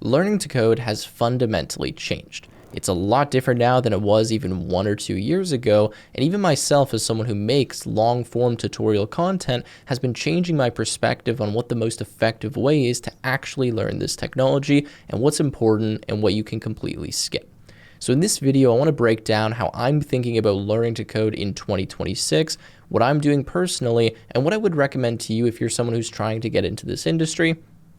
learning to code has fundamentally changed. It's a lot different now than it was even 1 or 2 years ago, and even myself as someone who makes long-form tutorial content has been changing my perspective on what the most effective way is to actually learn this technology and what's important and what you can completely skip. So in this video, I want to break down how I'm thinking about learning to code in 2026, what I'm doing personally, and what I would recommend to you if you're someone who's trying to get into this industry.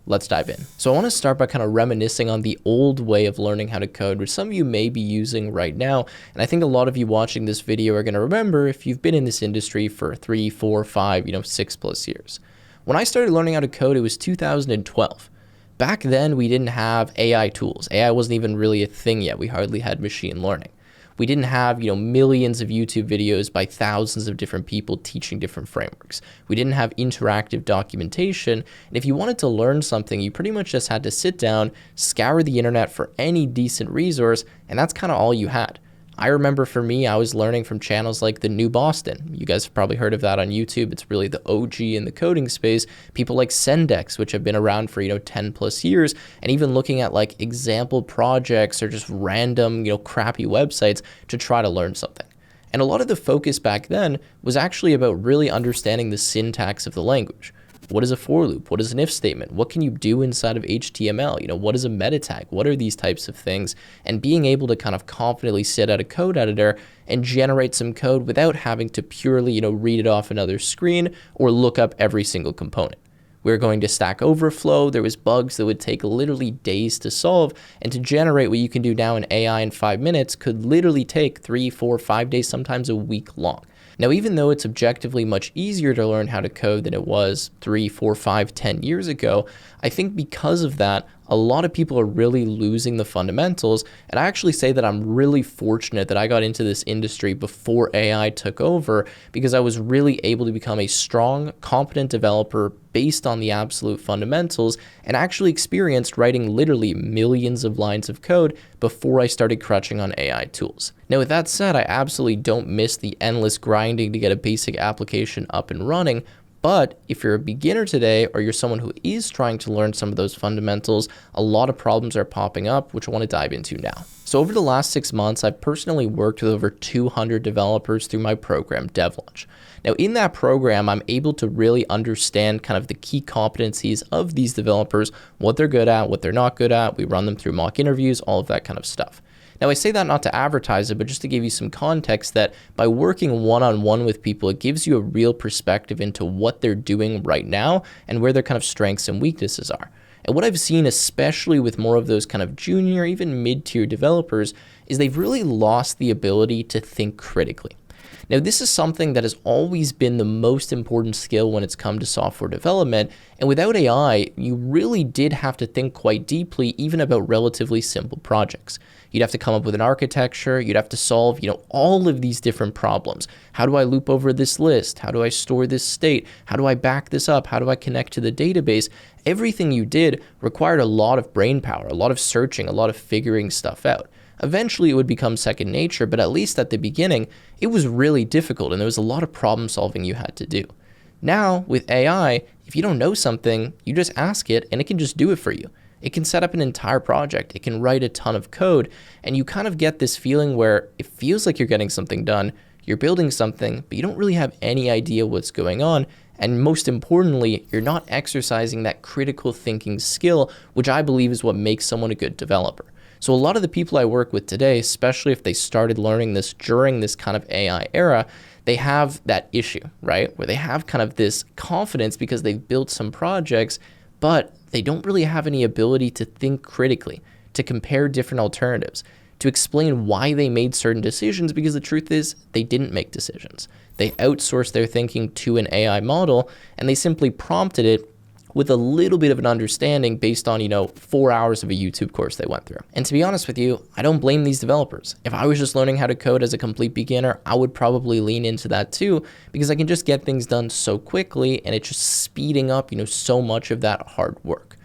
Let's dive in. So I want to start by kind of reminiscing on the old way of learning how to code, which some of you may be using right now. And I think a lot of you watching this video are going to remember if you've been in this industry for 3, 4, 5, 6+ years. When I started learning how to code, it was 2012. Back then, we didn't have AI tools. AI wasn't even really a thing yet. We hardly had machine learning. We didn't have, millions of YouTube videos by thousands of different people teaching different frameworks. We didn't have interactive documentation. And if you wanted to learn something, you pretty much just had to sit down, scour the internet for any decent resource, and that's kind of all you had. I remember for me, I was learning from channels like The New Boston. You guys have probably heard of that on YouTube. It's really the OG in the coding space. People like Sendex, which have been around for, 10+ years, and even looking at like example projects or just random, crappy websites to try to learn something. And a lot of the focus back then was actually about really understanding the syntax of the language. What is a for loop? What is an if statement? What can you do inside of HTML? What is a meta tag? What are these types of things? And being able to kind of confidently sit at a code editor and generate some code without having to purely, read it off another screen or look up every single component. We were going to Stack Overflow. There was bugs that would take literally days to solve, and to generate what you can do now in AI in 5 minutes could literally take 3, 4, 5 days, sometimes a week long. Now, even though it's objectively much easier to learn how to code than it was 3, 4, 5, 10 years ago, I think because of that, a lot of people are really losing the fundamentals. And I actually say that I'm really fortunate that I got into this industry before AI took over, because I was really able to become a strong, competent developer based on the absolute fundamentals and actually experienced writing literally millions of lines of code before I started crutching on AI tools. Now, with that said, I absolutely don't miss the endless grinding to get a basic application up and running. But if you're a beginner today, or you're someone who is trying to learn some of those fundamentals, a lot of problems are popping up, which I want to dive into now. So over the last 6 months, I've personally worked with over 200 developers through my program, DevLaunch. Now, in that program, I'm able to really understand kind of the key competencies of these developers, what they're good at, what they're not good at. We run them through mock interviews, all of that kind of stuff. Now, I say that not to advertise it, but just to give you some context that by working one-on-one with people, it gives you a real perspective into what they're doing right now and where their kind of strengths and weaknesses are. And what I've seen, especially with more of those kind of junior, even mid-tier developers, is they've really lost the ability to think critically. Now, this is something that has always been the most important skill when it's come to software development. And without AI, you really did have to think quite deeply, even about relatively simple projects. You'd have to come up with an architecture. You'd have to solve, all of these different problems. How do I loop over this list? How do I store this state? How do I back this up? How do I connect to the database? Everything you did required a lot of brain power, a lot of searching, a lot of figuring stuff out. Eventually, it would become second nature, but at least at the beginning, it was really difficult, and there was a lot of problem solving you had to do. Now, with AI, if you don't know something, you just ask it, and it can just do it for you. It can set up an entire project. It can write a ton of code, and you kind of get this feeling where it feels like you're getting something done, you're building something, but you don't really have any idea what's going on. And most importantly, you're not exercising that critical thinking skill, which I believe is what makes someone a good developer. So a lot of the people I work with today, especially if they started learning this during this kind of AI era, they have that issue, right? Where they have kind of this confidence because they've built some projects, but they don't really have any ability to think critically, to compare different alternatives, to explain why they made certain decisions, because the truth is they didn't make decisions. They outsourced their thinking to an AI model, and they simply prompted it with a little bit of an understanding based on, 4 hours of a YouTube course they went through. And to be honest with you, I don't blame these developers. If I was just learning how to code as a complete beginner, I would probably lean into that too, because I can just get things done so quickly, and it's just speeding up, so much of that hard work.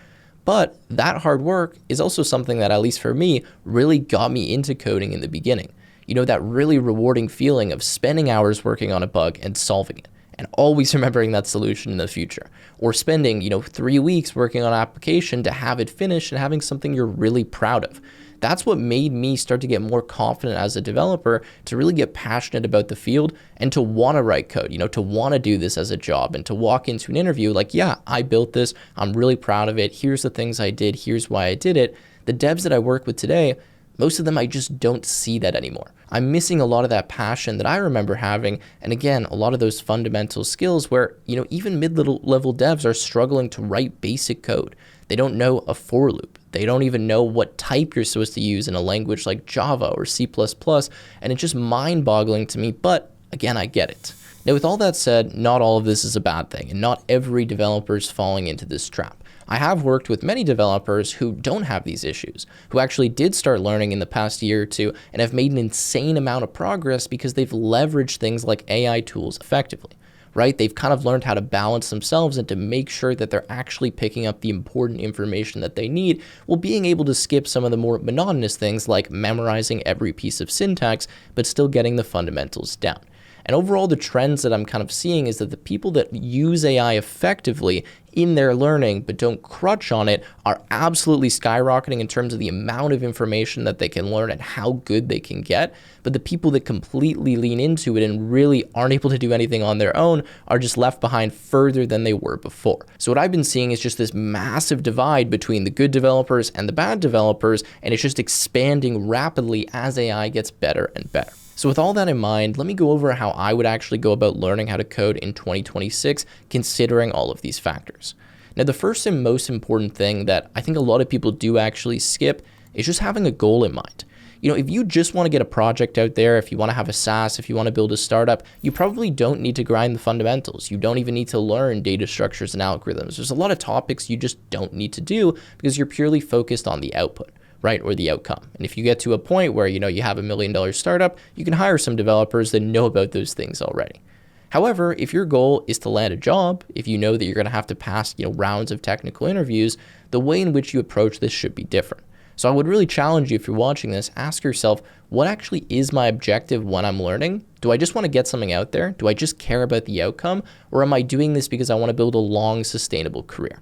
But that hard work is also something that, at least for me, really got me into coding in the beginning. That really rewarding feeling of spending hours working on a bug and solving it, and always remembering that solution in the future. Or spending, 3 weeks working on an application to have it finished and having something you're really proud of. That's what made me start to get more confident as a developer, to really get passionate about the field and to want to write code, to want to do this as a job and to walk into an interview like, yeah, I built this. I'm really proud of it. Here's the things I did. Here's why I did it. The devs that I work with today, most of them, I just don't see that anymore. I'm missing a lot of that passion that I remember having. And again, a lot of those fundamental skills where, even mid-level devs are struggling to write basic code. They don't know a for loop. They don't even know what type you're supposed to use in a language like Java or C++. And it's just mind-boggling to me. But again, I get it. Now, with all that said, not all of this is a bad thing, and not every developer is falling into this trap. I have worked with many developers who don't have these issues, who actually did start learning in the past year or two and have made an insane amount of progress because they've leveraged things like AI tools effectively, right? They've kind of learned how to balance themselves and to make sure that they're actually picking up the important information that they need, while being able to skip some of the more monotonous things like memorizing every piece of syntax, but still getting the fundamentals down. And overall, the trends that I'm kind of seeing is that the people that use AI effectively in their learning but don't crutch on it are absolutely skyrocketing in terms of the amount of information that they can learn and how good they can get. But the people that completely lean into it and really aren't able to do anything on their own are just left behind further than they were before. So what I've been seeing is just this massive divide between the good developers and the bad developers, and it's just expanding rapidly as AI gets better and better. So with all that in mind, let me go over how I would actually go about learning how to code in 2026, considering all of these factors. Now, the first and most important thing that I think a lot of people do actually skip is just having a goal in mind. If you just want to get a project out there, if you want to have a SaaS, if you want to build a startup, you probably don't need to grind the fundamentals. You don't even need to learn data structures and algorithms. There's a lot of topics you just don't need to do because you're purely focused on the output, right? Or the outcome. And if you get to a point where, you have $1 million startup, you can hire some developers that know about those things already. However, if your goal is to land a job, if you know that you're going to have to pass, rounds of technical interviews, the way in which you approach this should be different. So I would really challenge you, if you're watching this, ask yourself, what actually is my objective when I'm learning? Do I just want to get something out there? Do I just care about the outcome? Or am I doing this because I want to build a long, sustainable career?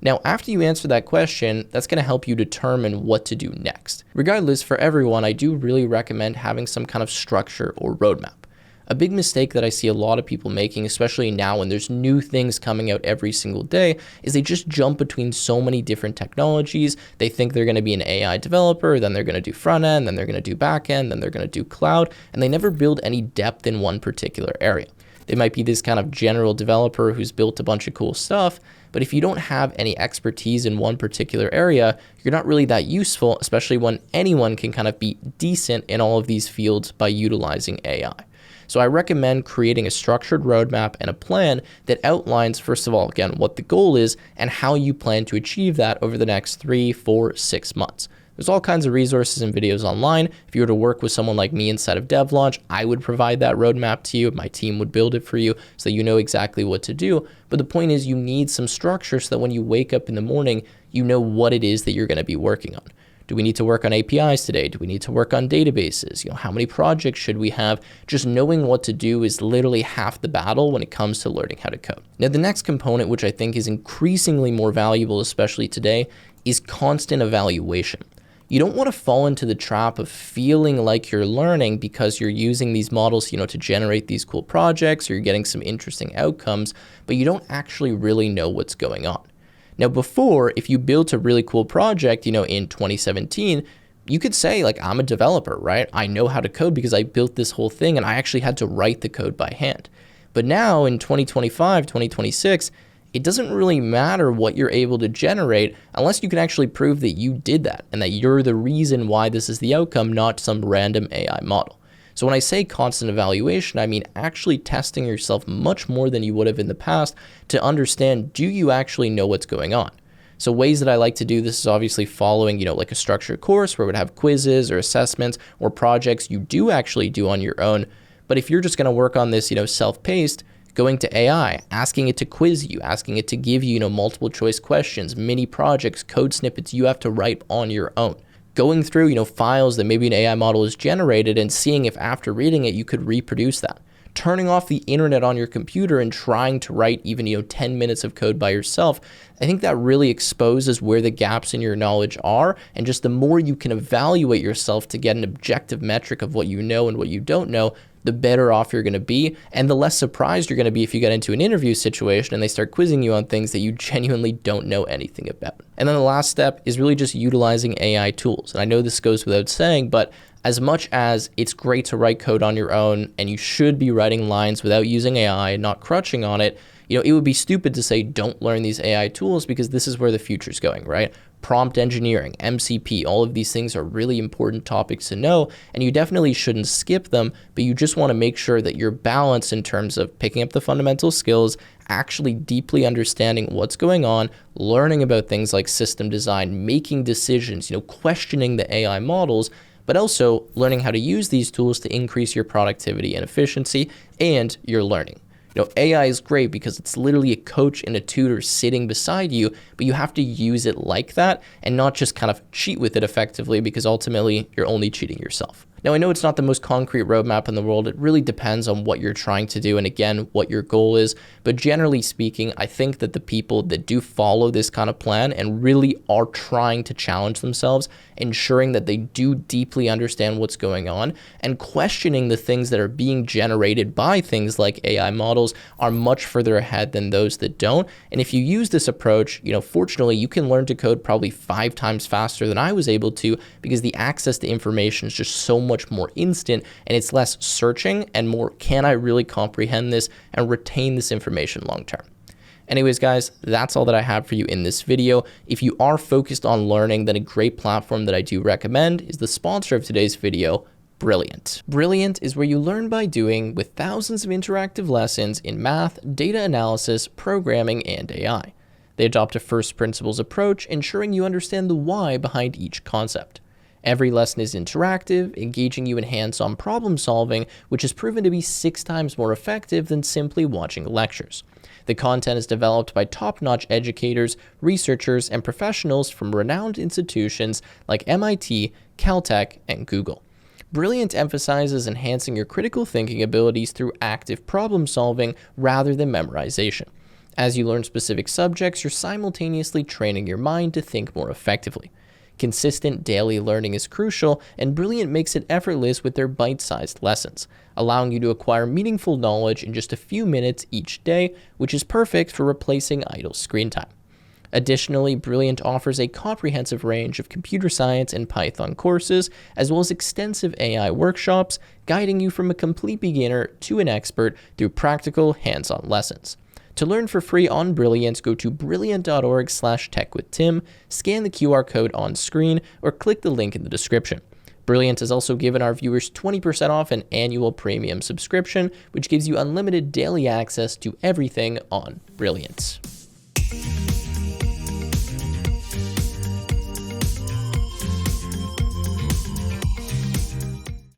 Now, after you answer that question, that's going to help you determine what to do next. Regardless, for everyone, I do really recommend having some kind of structure or roadmap. A big mistake that I see a lot of people making, especially now when there's new things coming out every single day, is they just jump between so many different technologies. They think they're going to be an AI developer, then they're going to do front end, then they're going to do back end, then they're going to do cloud, and they never build any depth in one particular area. They might be this kind of general developer who's built a bunch of cool stuff, but if you don't have any expertise in one particular area, you're not really that useful, especially when anyone can kind of be decent in all of these fields by utilizing AI. So I recommend creating a structured roadmap and a plan that outlines, first of all, again, what the goal is and how you plan to achieve that over the next 3, 4, 6 months. There's all kinds of resources and videos online. If you were to work with someone like me inside of DevLaunch, I would provide that roadmap to you. My team would build it for you so that you know exactly what to do. But the point is, you need some structure so that when you wake up in the morning, you know what it is that you're going to be working on. Do we need to work on APIs today? Do we need to work on databases? How many projects should we have? Just knowing what to do is literally half the battle when it comes to learning how to code. Now, the next component, which I think is increasingly more valuable, especially today, is constant evaluation. You don't want to fall into the trap of feeling like you're learning because you're using these models, to generate these cool projects, or you're getting some interesting outcomes, but you don't actually really know what's going on. Now, before, if you built a really cool project, in 2017, you could say, like, I'm a developer, right? I know how to code because I built this whole thing and I actually had to write the code by hand. But now in 2025, 2026, it doesn't really matter what you're able to generate unless you can actually prove that you did that and that you're the reason why this is the outcome, not some random AI model. So when I say constant evaluation, I mean actually testing yourself much more than you would have in the past to understand, do you actually know what's going on? So ways that I like to do this is obviously following, like a structured course where it would have quizzes or assessments or projects you do actually do on your own. But if you're just going to work on this, self-paced, going to AI, asking it to quiz you, asking it to give you, multiple choice questions, mini projects, code snippets you have to write on your own. Going through, files that maybe an AI model has generated and seeing if after reading it, you could reproduce that. turning off the internet on your computer and trying to write even, 10 minutes of code by yourself, I think that really exposes where the gaps in your knowledge are. And just the more you can evaluate yourself to get an objective metric of what you know and what you don't know, the better off you're going to be, and the less surprised you're going to be if you get into an interview situation and they start quizzing you on things that you genuinely don't know anything about. And then the last step is really just utilizing AI tools. And I know this goes without saying, but as much as it's great to write code on your own and you should be writing lines without using AI and not crutching on it, it would be stupid to say don't learn these AI tools, because this is where the future's going, right? Prompt engineering, MCP, all of these things are really important topics to know, and you definitely shouldn't skip them, but you just want to make sure that you're balanced in terms of picking up the fundamental skills, actually deeply understanding what's going on, learning about things like system design, making decisions, questioning the AI models, but also learning how to use these tools to increase your productivity and efficiency and your learning. AI is great because it's literally a coach and a tutor sitting beside you, but you have to use it like that and not just kind of cheat with it effectively, because ultimately you're only cheating yourself. Now, I know it's not the most concrete roadmap in the world. It really depends on what you're trying to do and, again, what your goal is. But generally speaking, I think that the people that do follow this kind of plan and really are trying to challenge themselves, ensuring that they do deeply understand what's going on and questioning the things that are being generated by things like AI models, are much further ahead than those that don't. And if you use this approach, fortunately, you can learn to code probably 5 times faster than I was able to, because the access to information is just so much more instant, and it's less searching and more, can I really comprehend this and retain this information long term? Anyways, guys, that's all that I have for you in this video. If you are focused on learning, then a great platform that I do recommend is the sponsor of today's video, Brilliant. Brilliant is where you learn by doing, with thousands of interactive lessons in math, data analysis, programming, and AI. They adopt a first principles approach, ensuring you understand the why behind each concept. Every lesson is interactive, engaging you in hands-on problem solving, which has proven to be 6 times more effective than simply watching lectures. The content is developed by top-notch educators, researchers, and professionals from renowned institutions like MIT, Caltech, and Google. Brilliant emphasizes enhancing your critical thinking abilities through active problem solving rather than memorization. As you learn specific subjects, you're simultaneously training your mind to think more effectively. Consistent daily learning is crucial, and Brilliant makes it effortless with their bite-sized lessons, allowing you to acquire meaningful knowledge in just a few minutes each day, which is perfect for replacing idle screen time. Additionally, Brilliant offers a comprehensive range of computer science and Python courses, as well as extensive AI workshops, guiding you from a complete beginner to an expert through practical, hands-on lessons. To learn for free on Brilliant, go to brilliant.org/techwithtim, scan the QR code on screen, or click the link in the description. Brilliant has also given our viewers 20% off an annual premium subscription, which gives you unlimited daily access to everything on Brilliant.